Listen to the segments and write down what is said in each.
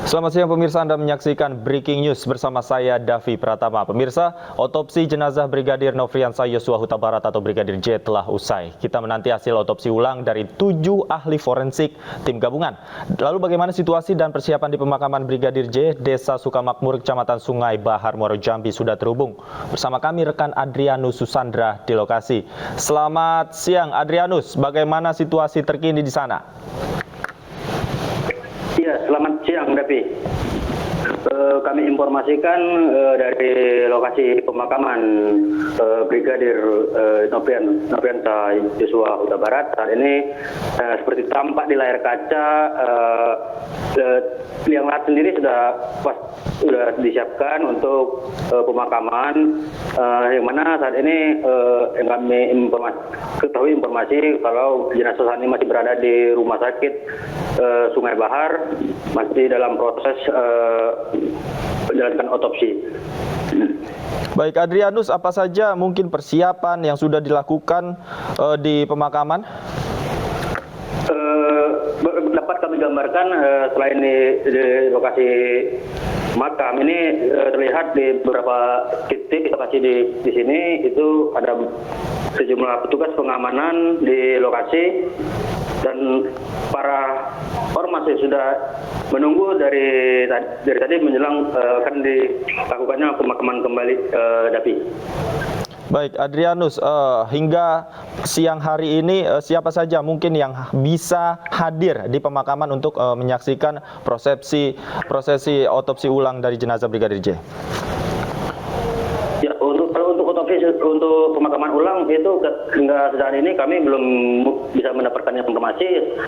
Selamat siang pemirsa, Anda menyaksikan Breaking News bersama saya Davi Pratama. Pemirsa, otopsi jenazah Brigadir Nofriansah Yosua Huta Barat atau Brigadir J telah usai. Kita menanti hasil otopsi ulang dari 7 ahli forensik tim gabungan. Lalu bagaimana situasi dan persiapan di pemakaman Brigadir J, Desa Sukamakmur, Kecamatan Sungai Bahar, Muaro Jambi sudah terhubung. Bersama kami rekan Adrianus Susandra di lokasi. Selamat siang Adrianus, bagaimana situasi terkini di sana? Ya, selamat siang, Davi. Kami informasikan dari lokasi pemakaman Brigadir Nofriansah Yosua Huta Barat. Saat ini seperti tampak di layar kaca, liang lahat sendiri sudah disiapkan untuk pemakaman, yang mana saat ini yang kami ketahui informasi kalau jenazah saat ini masih berada di rumah sakit Sungai Bahar, masih dalam proses menjalankan otopsi. Baik Adrianus, apa saja mungkin persiapan yang sudah dilakukan di pemakaman? Dapat kami gambarkan selain di lokasi makam ini terlihat di beberapa titik lokasi di sini itu ada sejumlah petugas pengamanan di lokasi dan para ormas yang sudah menunggu dari tadi menjelang akan dilakukannya pemakaman kembali, Davi. Baik Adrianus, hingga siang hari ini siapa saja mungkin yang bisa hadir di pemakaman untuk menyaksikan prosesi otopsi ulang dari jenazah Brigadir J? Ya, untuk otopsi untuk pemakaman ulang itu hingga saat ini kami belum bisa mendapatkan informasi,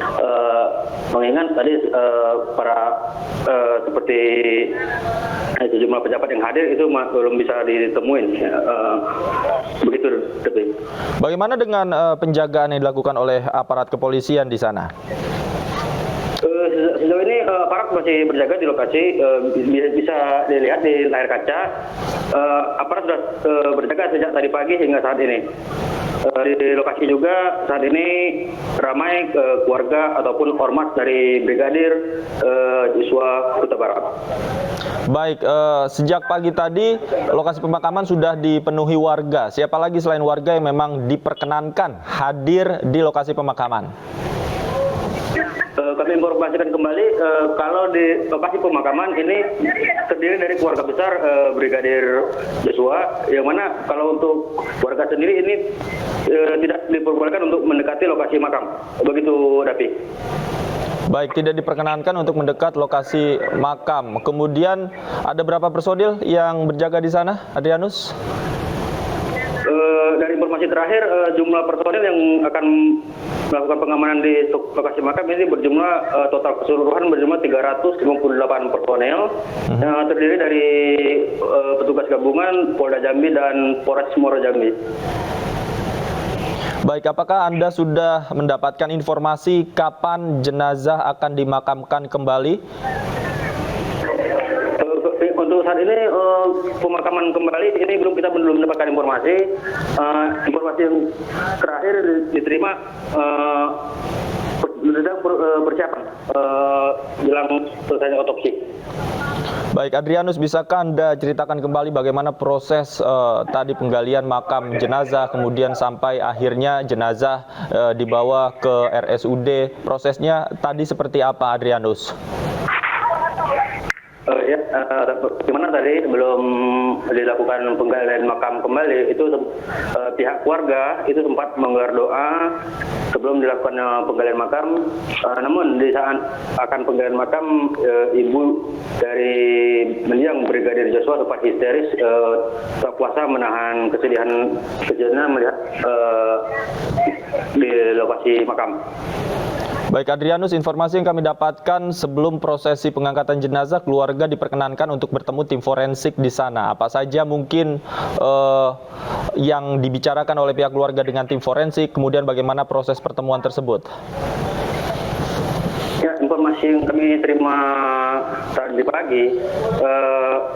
mengingat tadi seperti sejumlah pejabat yang hadir itu belum bisa ditemuin. Begitu, Devi. Bagaimana dengan penjagaan yang dilakukan oleh aparat kepolisian di sana? Sejauh ini aparat masih berjaga di lokasi, bisa dilihat di layar kaca. Aparat sudah berjaga sejak tadi pagi hingga saat ini. Di lokasi juga saat ini ramai keluarga ataupun ormas dari Brigadir Yosua Huta Barat. Baik, sejak pagi tadi lokasi pemakaman sudah dipenuhi warga. Siapa lagi selain warga yang memang diperkenankan hadir di lokasi pemakaman? Kami informasikan kembali kalau di lokasi pemakaman ini terdiri dari keluarga besar Brigadir Yosua, yang mana kalau untuk warga sendiri ini tidak diperbolehkan untuk mendekati lokasi makam. Begitu, Davi. Baik, tidak diperkenankan untuk mendekat lokasi makam. Kemudian ada berapa personil yang berjaga di sana, Adrianus? Dari informasi terakhir, jumlah personil yang akan melakukan pengamanan di lokasi makam ini berjumlah total keseluruhan berjumlah 358 personel, yang terdiri dari petugas gabungan Polda Jambi dan Polres Muaro Jambi. Baik, apakah Anda sudah mendapatkan informasi kapan jenazah akan dimakamkan kembali? Untuk saat ini pemakaman kembali ini kita belum mendapatkan informasi. Informasi yang terakhir diterima sedang persiapan jelang selesainya otopsi. Baik Adrianus, bisakah Anda ceritakan kembali bagaimana proses tadi penggalian makam jenazah kemudian sampai akhirnya jenazah dibawa ke RSUD, prosesnya tadi seperti apa, Adrianus? Gimana tadi sebelum dilakukan penggalian makam kembali itu pihak keluarga itu sempat menggelar doa sebelum dilakukan penggalian makam. Namun di saat akan penggalian makam, ibu dari mendiang Brigadir Yosua sempat histeris, tak kuasa menahan kesedihannya melihat di lokasi makam. Baik Adrianus, informasi yang kami dapatkan sebelum prosesi pengangkatan jenazah, keluarga diperkenankan untuk bertemu tim forensik di sana. Apa saja mungkin yang dibicarakan oleh pihak keluarga dengan tim forensik, kemudian bagaimana proses pertemuan tersebut? Ya, informasi yang kami terima tadi pagi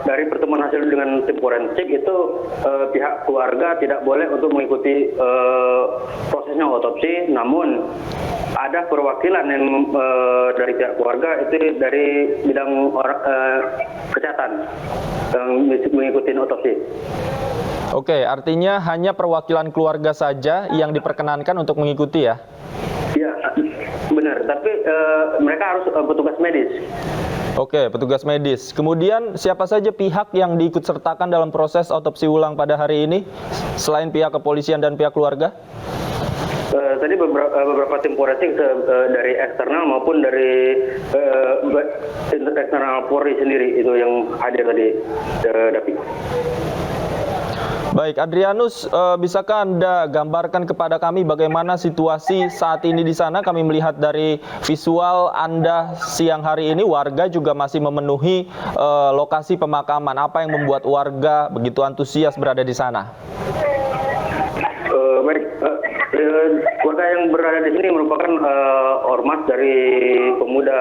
dari pertemuan hasil dengan tim forensik itu pihak keluarga tidak boleh untuk mengikuti prosesnya otopsi, namun ada ada perwakilan yang dari pihak keluarga itu dari bidang kesehatan yang mengikuti otopsi. Oke, artinya hanya perwakilan keluarga saja yang diperkenankan untuk mengikuti ya? Ya, benar. Tapi mereka harus petugas medis. Oke, petugas medis. Kemudian siapa saja pihak yang diikut sertakan dalam proses otopsi ulang pada hari ini, selain pihak kepolisian dan pihak keluarga? Tadi beberapa tim forensik dari eksternal maupun dari eksternal Polri sendiri itu yang hadir tadi, David. Baik, Adrianus, bisakah Anda gambarkan kepada kami bagaimana situasi saat ini di sana? Kami melihat dari visual Anda siang hari ini, warga juga masih memenuhi lokasi pemakaman. Apa yang membuat warga begitu antusias berada di sana? Baik, warga yang berada di sini merupakan ormas dari pemuda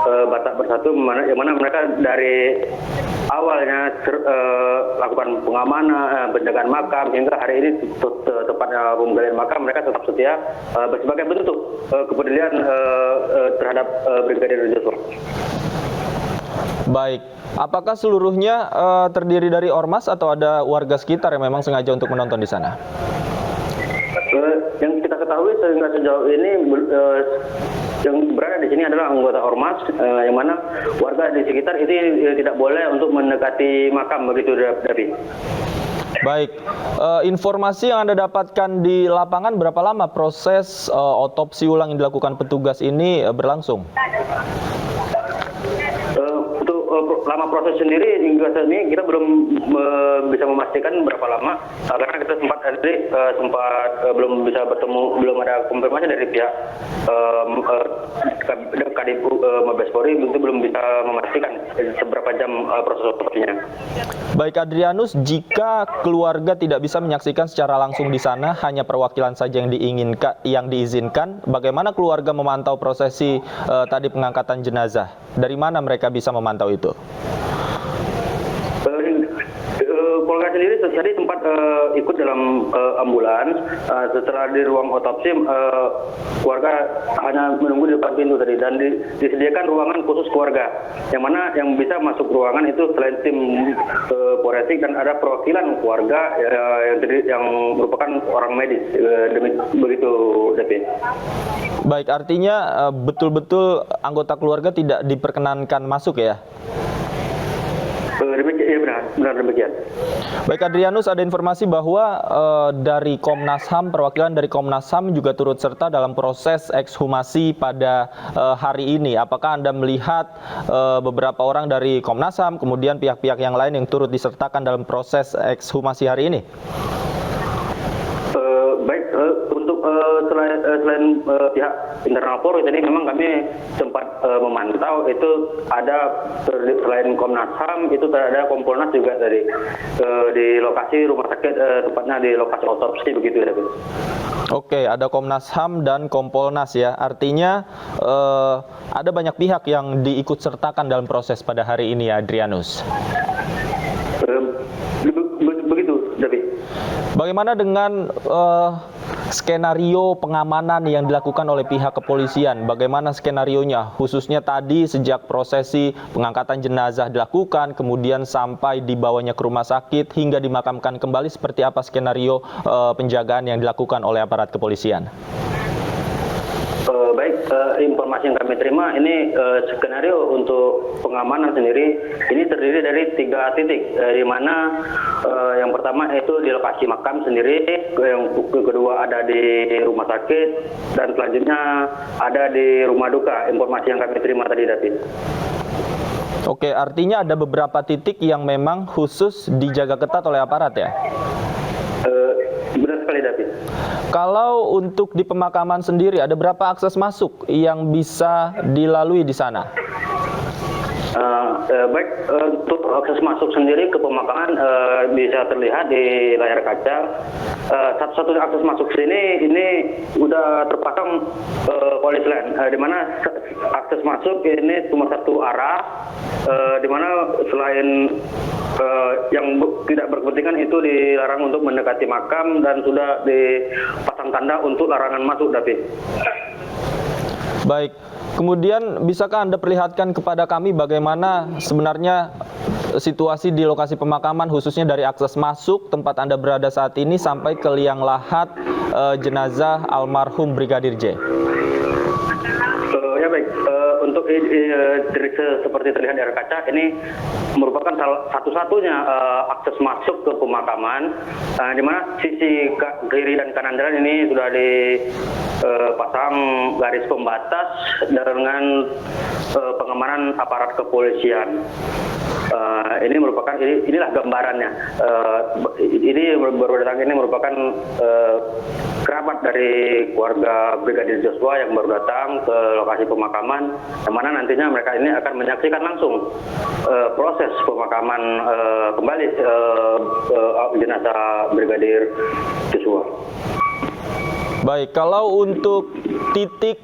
Batak Bersatu, yang mana mereka dari awalnya lakukan pengamanan, penjagaan makam, hingga hari ini tepatnya penggalian makam, mereka tetap setia sebagai bentuk kepedulian terhadap Brigadir Joshua. Baik, apakah seluruhnya terdiri dari ormas atau ada warga sekitar yang memang sengaja untuk menonton di sana? Yang kita ketahui sehingga sejauh ini yang berada di sini adalah anggota ormas, yang mana warga di sekitar itu tidak boleh untuk mendekati makam, begitu, David. Baik, informasi yang Anda dapatkan di lapangan, berapa lama proses otopsi ulang yang dilakukan petugas ini berlangsung? Lama proses sendiri hingga saat ini kita belum bisa memastikan berapa lama, karena kita sempat belum bisa bertemu, belum ada konfirmasi dari pihak Kadif Mabes Polri, itu belum bisa memastikan seberapa jam proses otopsinya. Baik, Adrianus, jika keluarga tidak bisa menyaksikan secara langsung di sana, hanya perwakilan saja yang diizinkan, bagaimana keluarga memantau prosesi tadi pengangkatan jenazah? Dari mana mereka bisa memantau itu? Keluarga sendiri tadi sempat ikut dalam ambulans. Setelah di ruang otopsi, keluarga hanya menunggu di depan pintu tadi, dan disediakan ruangan khusus keluarga, yang mana yang bisa masuk ruangan itu selain tim forensik dan ada perwakilan keluarga yang merupakan orang medis, begitu, David. Baik, artinya betul-betul anggota keluarga tidak diperkenankan masuk ya? Ya, benar demikian. Baik, Adrianus, ada informasi bahwa dari Komnas HAM, perwakilan dari Komnas HAM juga turut serta dalam proses ekshumasi pada hari ini. Apakah Anda melihat beberapa orang dari Komnas HAM, kemudian pihak-pihak yang lain yang turut disertakan dalam proses ekshumasi hari ini? Baik, untuk selain pihak internal Polri tadi memang kami sempat memantau itu ada selain Komnas HAM itu ada Kompolnas juga tadi di lokasi rumah sakit, tepatnya di lokasi otopsi, begitu ya. Oke, ada Komnas HAM dan Kompolnas ya. Artinya ada banyak pihak yang diikut sertakan dalam proses pada hari ini ya, Adrianus. Begitu, David. Bagaimana dengan skenario pengamanan yang dilakukan oleh pihak kepolisian? Bagaimana skenarionya? Khususnya tadi sejak prosesi pengangkatan jenazah dilakukan, kemudian sampai dibawanya ke rumah sakit hingga dimakamkan kembali, seperti apa skenario penjagaan yang dilakukan oleh aparat kepolisian? Baik, informasi yang kami terima ini skenario untuk pengamanan sendiri ini terdiri dari 3 titik, di mana yang pertama itu di lokasi makam sendiri, yang kedua ada di rumah sakit, dan selanjutnya ada di rumah duka. Informasi yang kami terima tadi, David. Oke, artinya ada beberapa titik yang memang khusus dijaga ketat oleh aparat ya? Benar sekali, David. Kalau untuk di pemakaman sendiri, ada berapa akses masuk yang bisa dilalui di sana? Baik, untuk akses masuk sendiri ke pemakaman bisa terlihat di layar kaca. Satu-satunya akses masuk sini ini udah terpasang polis line, di mana akses masuk ini cuma satu arah, di mana selain yang tidak berkepentingan itu dilarang untuk mendekati makam dan sudah dipasang tanda untuk larangan masuk, David. Baik, kemudian bisakah Anda perlihatkan kepada kami bagaimana sebenarnya situasi di lokasi pemakaman, khususnya dari akses masuk tempat Anda berada saat ini sampai ke liang lahat jenazah almarhum Brigadir J? Ya baik, untuk seperti terlihat dari kaca, ini merupakan satu-satunya akses masuk ke pemakaman, di mana sisi kiri dan kanan jalan ini sudah dipasang garis pembatas dengan pengamanan aparat kepolisian. Inilah gambarannya. Ini merupakan kerabat dari keluarga Brigadir Joshua yang baru datang ke lokasi pemakaman, yang mana nantinya mereka ini akan menyaksikan langsung proses pemakaman kembali jenazah Brigadir Joshua. Baik, kalau untuk titik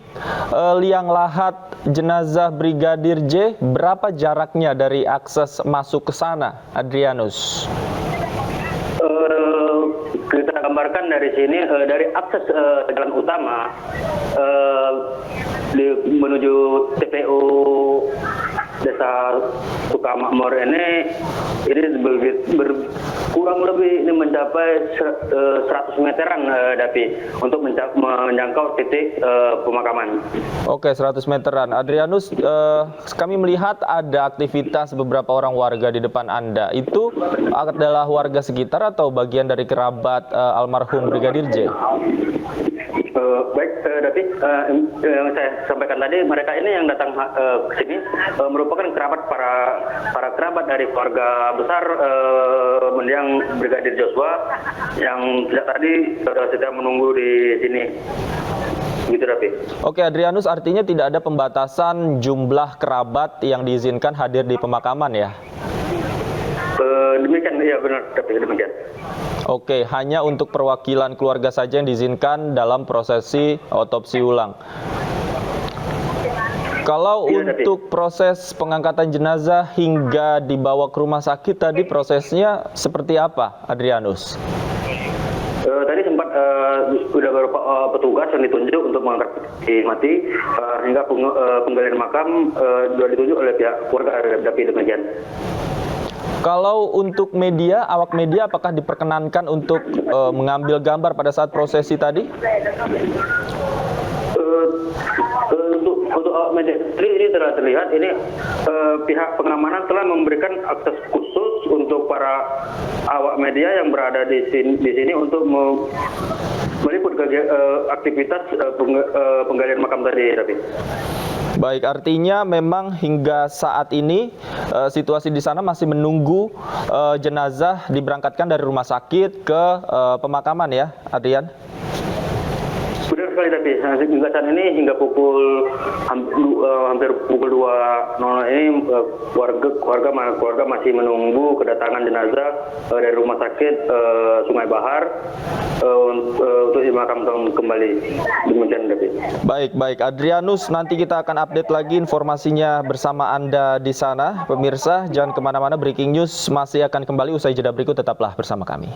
liang lahat jenazah Brigadir J, berapa jaraknya dari akses masuk ke sana, Adrianus? Kita gambarkan dari sini, dari akses jalan utama menuju TPU Desa Sukamakmur ini kurang lebih ini mencapai 100 meteran, Dapi, untuk menjangkau titik pemakaman. Oke, 100 meteran. Adrianus, kami melihat ada aktivitas beberapa orang warga di depan Anda. Itu adalah warga sekitar atau bagian dari kerabat almarhum Brigadir J? Baik, Dapi, yang saya sampaikan tadi, mereka ini yang datang ke sini merupakan para kerabat dari keluarga besar mendiang Brigadir Joshua yang sejak tadi sedang menunggu di sini. Gitu, Dapi. Oke, Adrianus, artinya tidak ada pembatasan jumlah kerabat yang diizinkan hadir di pemakaman ya? Demikian, iya benar, Dapi, demikian. Oke, hanya untuk perwakilan keluarga saja yang diizinkan dalam prosesi otopsi ulang. Kalau untuk proses pengangkatan jenazah hingga dibawa ke rumah sakit tadi prosesnya seperti apa, Adrianus? Tadi sempat sudah beberapa petugas yang ditunjuk untuk mengangkat mati hingga penggalian makam sudah ditunjuk oleh pihak keluarga, Dapi, demikian. Kalau untuk media, awak media apakah diperkenankan untuk mengambil gambar pada saat prosesi tadi? Untuk awak media ini telah terlihat ini pihak pengamanan telah memberikan akses khusus untuk para awak media yang berada di sini untuk meliput aktivitas penggalian makam tadi, David. Baik, artinya memang hingga saat ini situasi di sana masih menunggu jenazah diberangkatkan dari rumah sakit ke pemakaman ya, Adrian? Benar sekali, tapi hingga saat ini hingga hampir pukul 2.00 ini keluarga masih menunggu kedatangan jenazah dari rumah sakit Sungai Bahar untuk dimakamkan kembali. Demikian, David. Baik, Adrianus, nanti kita akan update lagi informasinya bersama Anda di sana. Pemirsa, jangan kemana-mana, Breaking News masih akan kembali usai jeda berikut, tetaplah bersama kami.